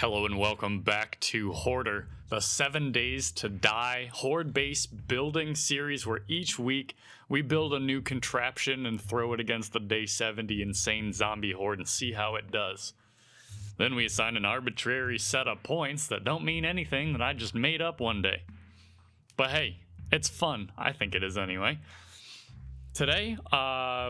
Hello and welcome back to Horder, the 7 Days to Die horde-based building series where each week we build a new contraption and throw it against the day 70 insane zombie horde and see how it does. Then we assign an arbitrary set of points that don't mean anything that I just made up one day. But hey, it's fun. I think it is anyway. Today,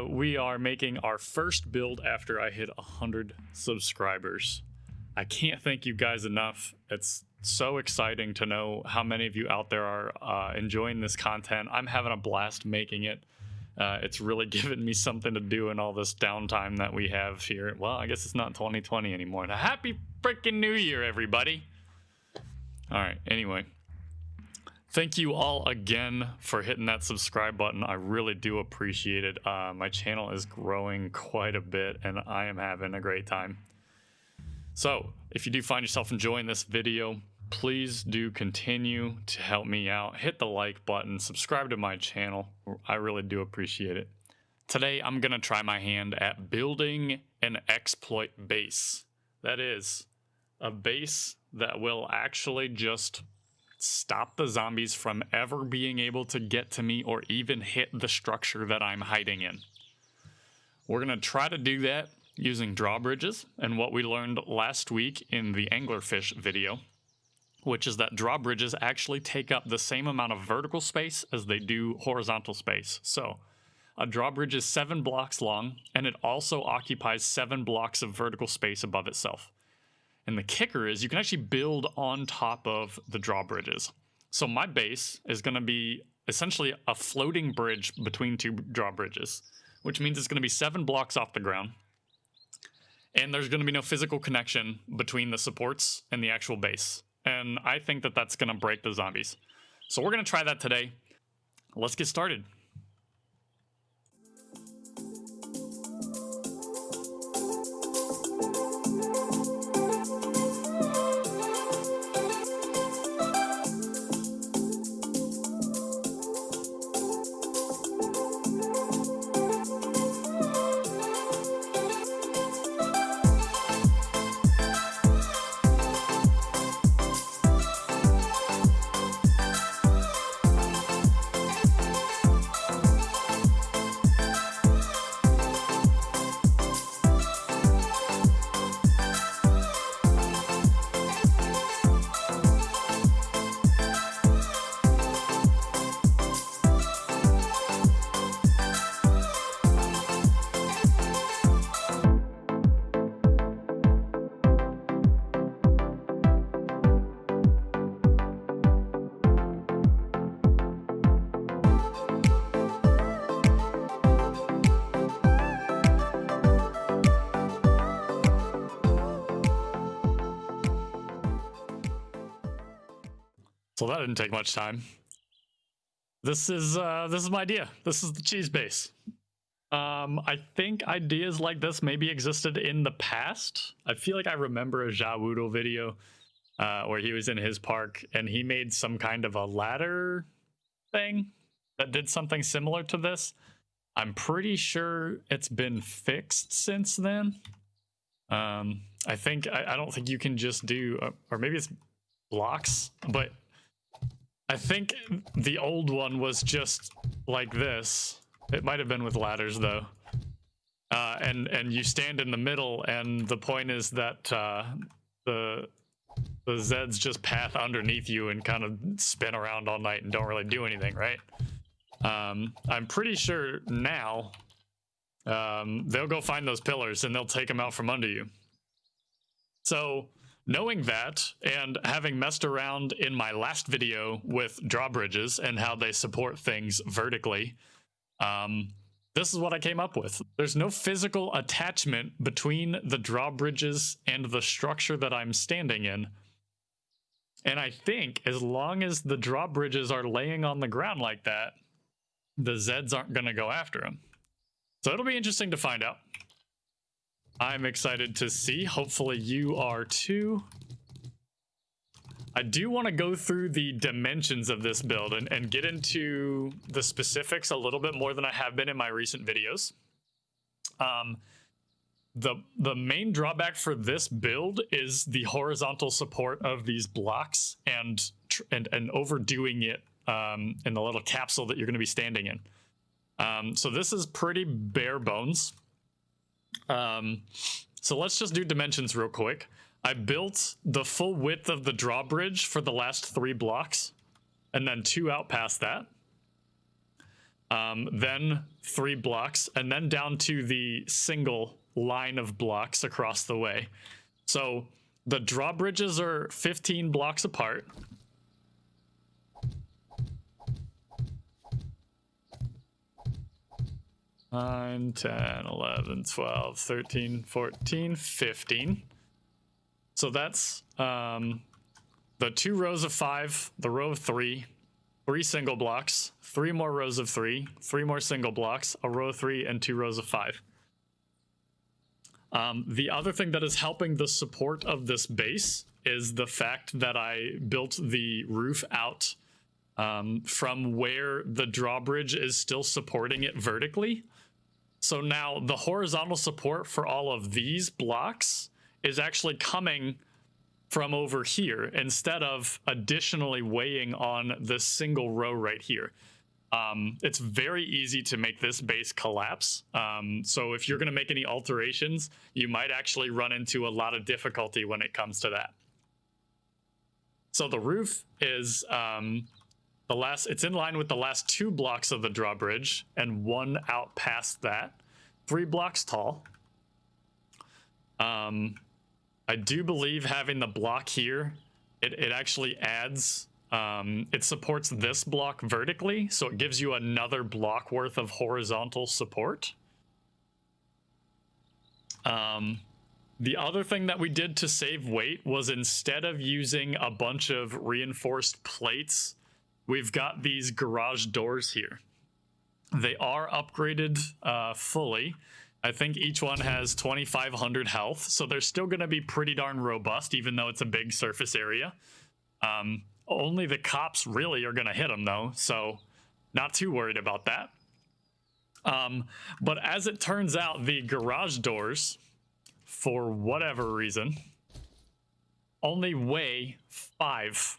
we are making our first build after I hit 100 subscribers. I can't thank you guys enough. It's so exciting to know how many of you out there are enjoying this content. I'm having a blast making it. It's really given me something to do in all this downtime that we have here. Well, I guess it's not 2020 anymore. Now, happy freaking New Year, everybody. All right, anyway. Thank you all again for hitting that subscribe button. I really do appreciate it. My channel is growing quite a bit, and I am having a great time. So, if you do find yourself enjoying this video, please do continue to help me out. Hit the like button, subscribe to my channel. I really do appreciate it. Today, I'm going to try my hand at building an exploit base. That is, a base that will actually just stop the zombies from ever being able to get to me or even hit the structure that I'm hiding in. We're going to try to do that using drawbridges and what we learned last week in the anglerfish video, which is that drawbridges actually take up the same amount of vertical space as they do horizontal space. So a drawbridge is 7 blocks long, and it also occupies 7 blocks of vertical space above itself. And the kicker is you can actually build on top of the drawbridges. So my base is going to be essentially a floating bridge between 2 drawbridges, which means it's going to be 7 blocks off the ground. And there's going to be no physical connection between the supports and the actual base. And I think that that's going to break the zombies. So we're going to try that today. Let's get started. So that didn't take much time. This is my idea. This is the cheese base. I think ideas like this maybe existed in the past. I feel like I remember a Jawoodle video where he was in his park and he made some kind of a ladder thing that did something similar to this. I'm pretty sure it's been fixed since then. I don't think you can just do, or maybe it's blocks, but I think the old one was just like this. It might have been with ladders though. And you stand in the middle, and the point is that the Zeds just path underneath you and kind of spin around all night and don't really do anything, right? I'm pretty sure now they'll go find those pillars and they'll take them out from under you. So knowing that, and having messed around in my last video with drawbridges and how they support things vertically, this is what I came up with. There's no physical attachment between the drawbridges and the structure that I'm standing in. And I think as long as the drawbridges are laying on the ground like that, the Zeds aren't going to go after them. So it'll be interesting to find out. I'm excited to see. Hopefully you are too. I do want to go through the dimensions of this build and get into the specifics a little bit more than I have been in my recent videos. The main drawback for this build is the horizontal support of these blocks and overdoing it in the little capsule that you're going to be standing in. So this is pretty bare bones. So let's just do dimensions real quick. I built the full width of the drawbridge for the last 3 blocks, and then 2 out past that. Then 3 blocks, and then down to the single line of blocks across the way. So the drawbridges are 15 blocks apart. Nine, 10, 11, 12, 13, 14, 15. So that's the 2 rows of 5, the row of 3, 3 single blocks, 3 more rows of 3, 3 more single blocks, a row of 3, and 2 rows of 5. The other thing that is helping the support of this base is the fact that I built the roof out from where the drawbridge is still supporting it vertically. So now the horizontal support for all of these blocks is actually coming from over here instead of additionally weighing on this single row right here. It's very easy to make this base collapse. So if you're going to make any alterations, you might actually run into a lot of difficulty when it comes to that. So the roof is it's in line with the last 2 blocks of the drawbridge and 1 out past that, 3 blocks tall. I do believe having the block here, it actually adds, it supports this block vertically, so it gives you another block worth of horizontal support. The other thing that we did to save weight was instead of using a bunch of reinforced plates, we've got these garage doors here. They are upgraded fully. I think each one has 2,500 health, so they're still going to be pretty darn robust, even though it's a big surface area. Only the cops really are going to hit them, though, so not too worried about that. But as it turns out, the garage doors, for whatever reason, only weigh 5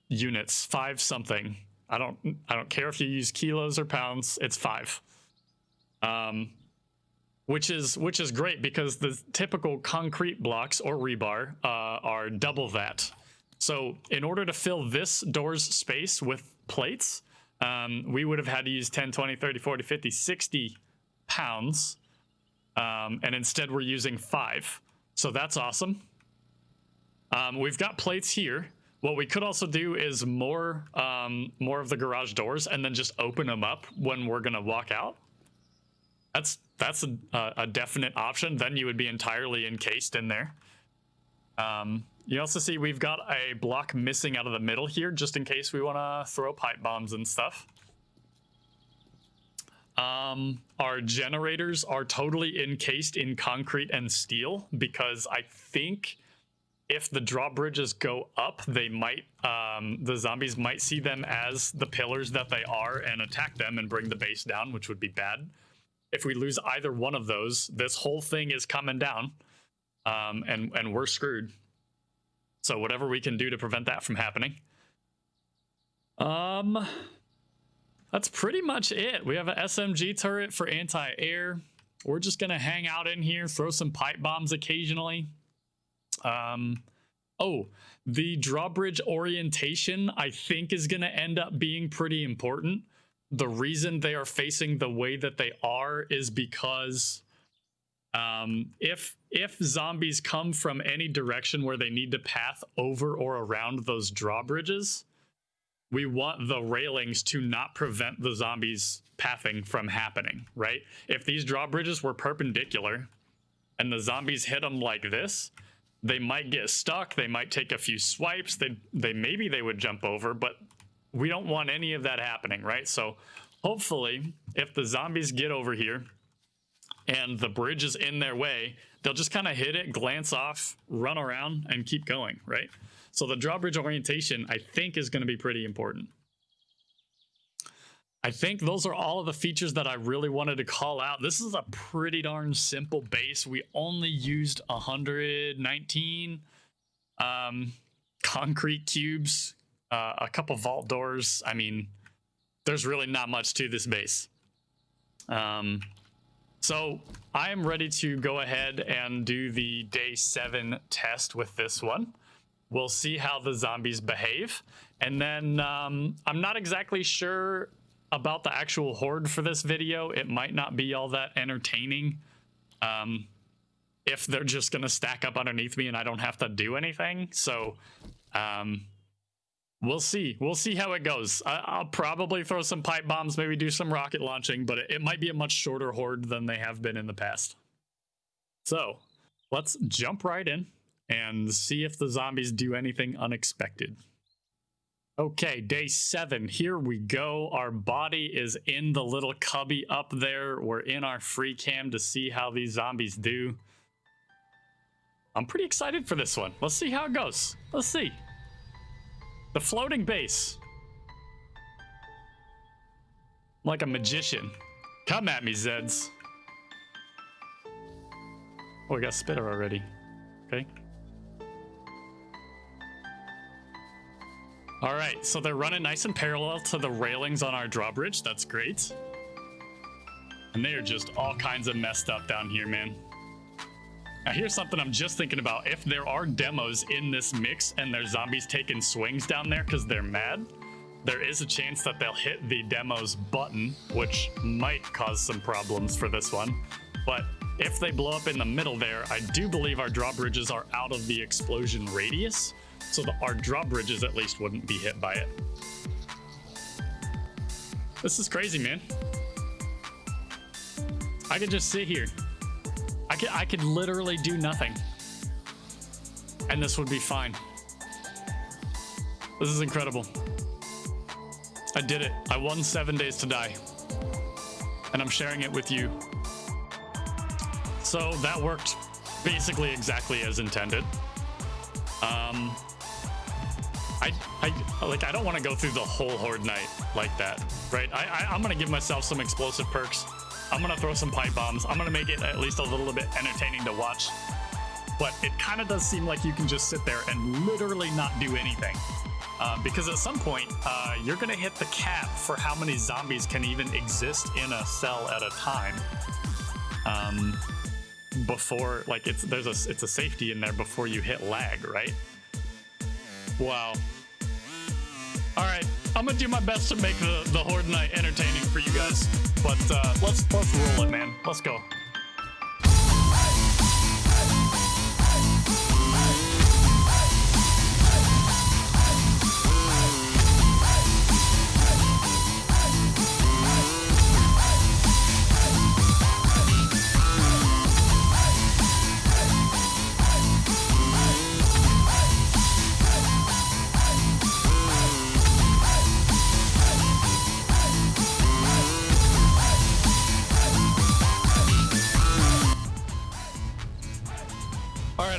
units, 5 something. I don't care if you use kilos or pounds, it's 5. Which is great because the typical concrete blocks or rebar are double that. So in order to fill this door's space with plates, we would have had to use 10, 20, 30, 40, 50, 60 pounds. And instead we're using 5. So that's awesome. We've got plates here. What we could also do is more of the garage doors and then just open them up when we're gonna walk out. That's a definite option. Then you would be entirely encased in there. You also see we've got a block missing out of the middle here, just in case we want to throw pipe bombs and stuff. Our generators are totally encased in concrete and steel because I think if the drawbridges go up, they might the zombies might see them as the pillars that they are and attack them and bring the base down, which would be bad. If we lose either one of those, this whole thing is coming down, and we're screwed. So whatever we can do to prevent that from happening. That's pretty much it. We have an SMG turret for anti-air. We're just gonna hang out in here, throw some pipe bombs occasionally. Oh, the drawbridge orientation, I think, is gonna end up being pretty important. The reason they are facing the way that they are is because if zombies come from any direction where they need to path over or around those drawbridges, we want the railings to not prevent the zombies pathing from happening, right? If these drawbridges were perpendicular and the zombies hit them like this, they might get stuck, they might take a few swipes, maybe they would jump over, but we don't want any of that happening, right? So hopefully, if the zombies get over here and the bridge is in their way, they'll just kind of hit it, glance off, run around, and keep going, right? So the drawbridge orientation, I think, is going to be pretty important. I think those are all of the features that I really wanted to call out. This is a pretty darn simple base. We only used 119 concrete cubes, a couple vault doors. I mean, there's really not much to this base. So I am ready to go ahead and do the day 7 test with this one. We'll see how the zombies behave. And then I'm not exactly sure about the actual horde for this video. It might not be all that entertaining if they're just gonna stack up underneath me and I don't have to do anything. So we'll see how it goes. I'll probably throw some pipe bombs, maybe do some rocket launching, but it might be a much shorter horde than they have been in the past. So let's jump right in and see if the zombies do anything unexpected. Okay, day 7, here we go. Our body is in the little cubby up there. We're in our free cam to see how these zombies do. I'm pretty excited for this one. Let's see how it goes. Let's see. The floating base. I'm like a magician. Come at me, Zeds. Oh, we got spitter already. Okay. All right, so they're running nice and parallel to the railings on our drawbridge. That's great. And they are just all kinds of messed up down here, man. Now, here's something I'm just thinking about. If there are demos in this mix and there's zombies taking swings down there because they're mad, there is a chance that they'll hit the demos button, which might cause some problems for this one. But if they blow up in the middle there, I do believe our drawbridges are out of the explosion radius. So our drawbridges at least wouldn't be hit by it. This is crazy, man. I could just sit here. I could literally do nothing. And this would be fine. This is incredible. I did it. I won 7 days to die. And I'm sharing it with you. So that worked basically exactly as intended. I don't want to go through the whole horde night like that, right? I'm gonna give myself some explosive perks. I'm gonna throw some pipe bombs. I'm gonna make it at least a little bit entertaining to watch. But it kind of does seem like you can just sit there and literally not do anything. Because at some point, you're gonna hit the cap for how many zombies can even exist in a cell at a time. Before, like, it's a safety in there before you hit lag, right? Wow. All right, I'm gonna do my best to make the horde night entertaining for you guys, but let's roll it, man. Let's go.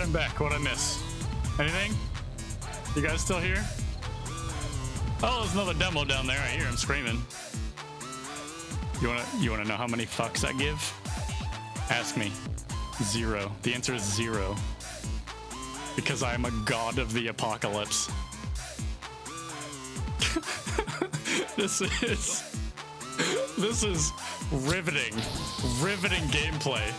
I'm back. What'd I miss? Anything? You guys still here? Oh, there's another demo down there. I hear him screaming. You wanna know how many fucks I give? Ask me. 0. The answer is 0. Because I am a god of the apocalypse. This is riveting gameplay.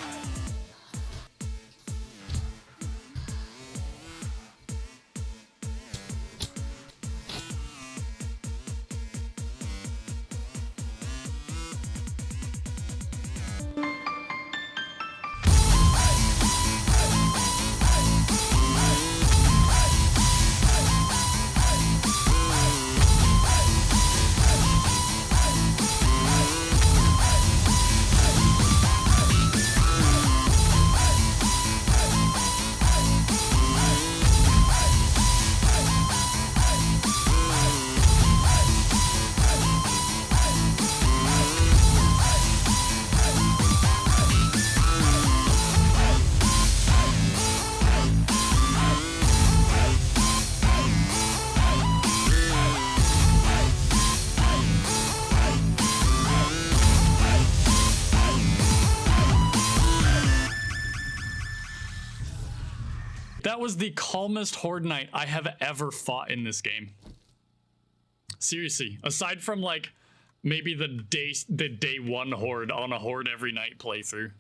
That was the calmest Horde night I have ever fought in this game. Seriously, aside from like maybe the day one Horde on a Horde every night playthrough.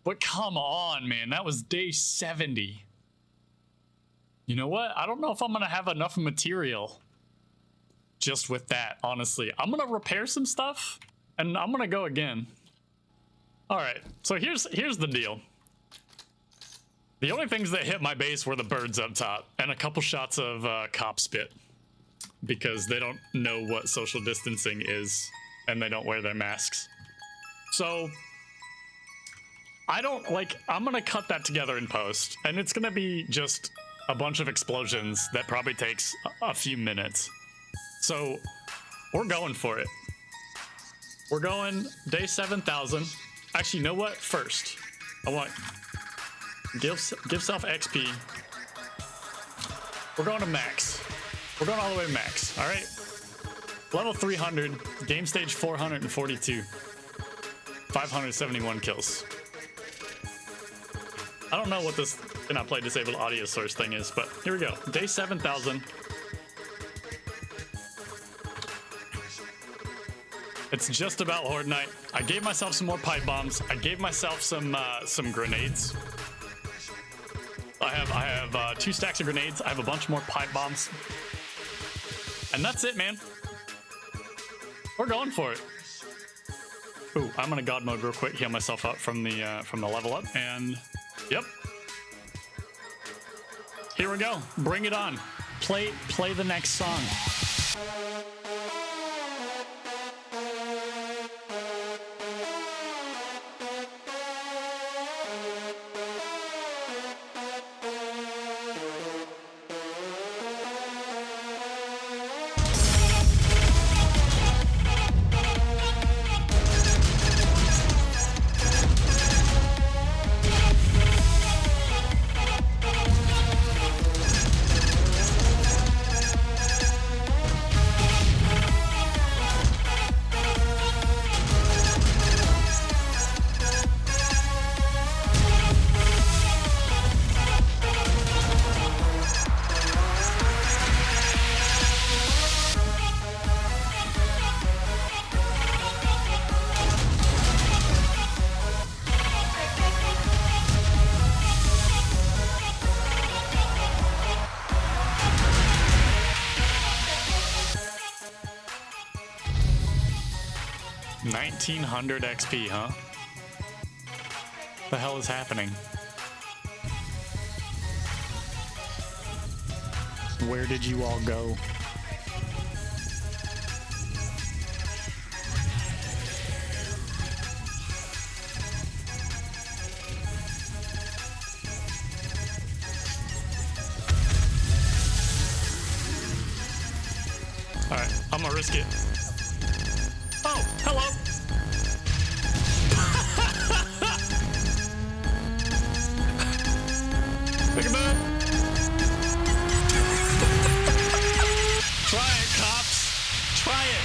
But come on, man, that was day 70. You know what? I don't know if I'm gonna have enough material just with that, honestly. I'm gonna repair some stuff and I'm gonna go again. All right, so here's the deal. The only things that hit my base were the birds up top and a couple shots of cop spit, because they don't know what social distancing is and they don't wear their masks. So I'm gonna cut that together in post, and it's gonna be just a bunch of explosions that probably takes a few minutes. So we're going for it. We're going day 7,000. Actually, you know what? First, I want give self XP. We're going to max. We're going all the way to max. All right. Level 300, game stage 442, 571 kills. I don't know what this cannot play disabled audio source thing is, but here we go. Day 7,000. It's just about Horde night. I gave myself some more pipe bombs. I gave myself some grenades. I have 2 stacks of grenades. I have a bunch more pipe bombs. And that's it, man. We're going for it. Ooh, I'm gonna God mode real quick, heal myself up from the level up, and yep. Here we go. Bring it on. Play the next song. $1,900 XP, huh? What the hell is happening? Where did you all go? All right, I'm gonna risk it. Oh, hello. Look at that. Try it, cops. Try it.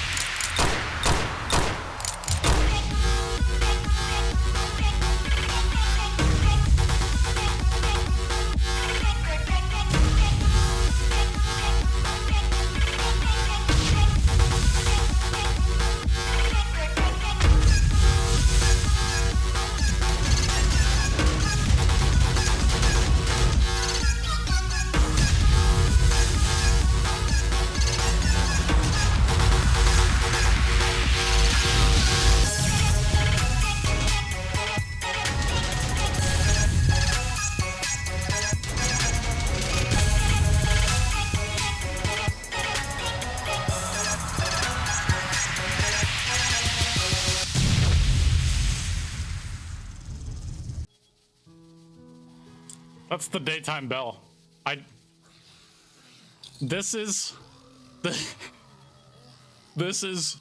That's the daytime bell. This is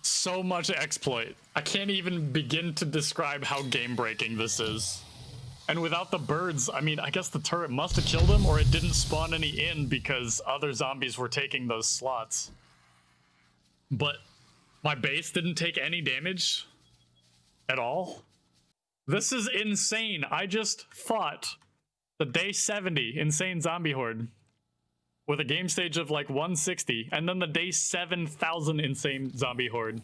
so much exploit. I can't even begin to describe how game breaking this is. And without the birds, I mean, I guess the turret must have killed him, or it didn't spawn any in because other zombies were taking those slots. But my base didn't take any damage at all. This is insane. I just fought The day 70 insane zombie horde with a game stage of like 160, and then the day 7,000 insane zombie horde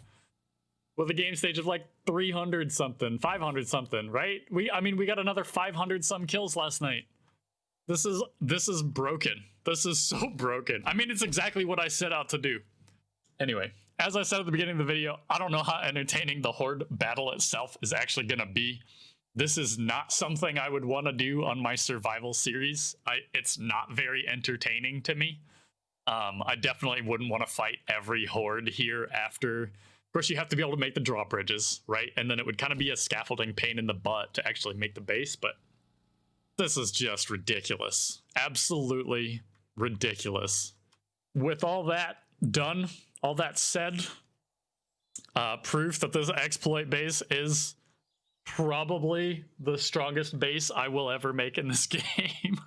with a game stage of like 300 something, 500 something, right? I mean, we got another 500 some kills last night. This is broken. This is so broken. I mean, it's exactly what I set out to do. Anyway, as I said at the beginning of the video, I don't know how entertaining the horde battle itself is actually gonna be. This is not something I would want to do on my survival series. It's not very entertaining to me. I definitely wouldn't want to fight every horde here after. Of course, you have to be able to make the drawbridges, right? And then it would kind of be a scaffolding pain in the butt to actually make the base, but this is just ridiculous. Absolutely ridiculous. With all that done, all that said, proof that this exploit base is probably the strongest base I will ever make in this game.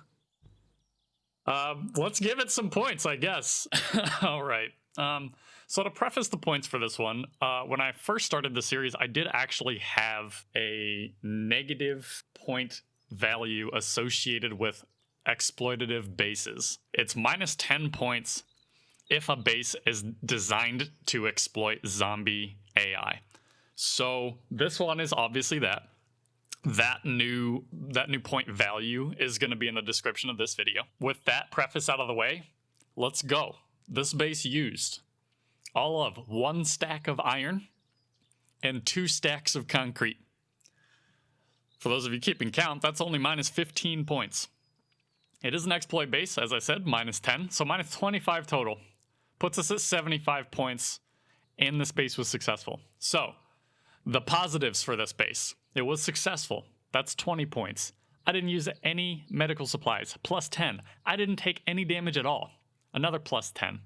Let's give it some points, I guess. All right. So to preface the points for this one, when I first started the series, I did actually have a negative point value associated with exploitative bases. It's minus 10 points if a base is designed to exploit zombie AI. So this one is obviously that. That new point value is going to be in the description of this video. With that preface out of the way, let's go. This base used all of 1 stack of iron and 2 stacks of concrete. For those of you keeping count, that's only minus 15 points. It is an exploit base, as I said, minus 10, so minus 25 total. Puts us at 75 points, and this base was successful. So, the positives for this base. It was successful. That's 20 points. I didn't use any medical supplies. Plus 10. I didn't take any damage at all. Another plus 10.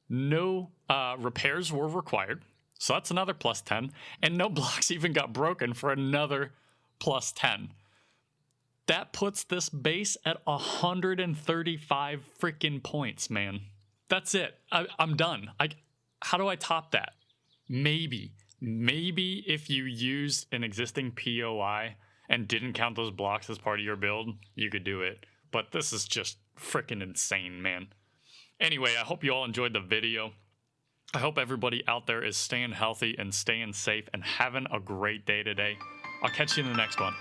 No repairs were required. So that's another plus 10. And no blocks even got broken for another plus 10. That puts this base at 135 freaking points, man. That's it. I'm done. How do I top that? Maybe if you used an existing POI and didn't count those blocks as part of your build, you could do it. But this is just freaking insane, man. Anyway, I hope you all enjoyed the video. I hope everybody out there is staying healthy and staying safe and having a great day today. I'll catch you in the next one.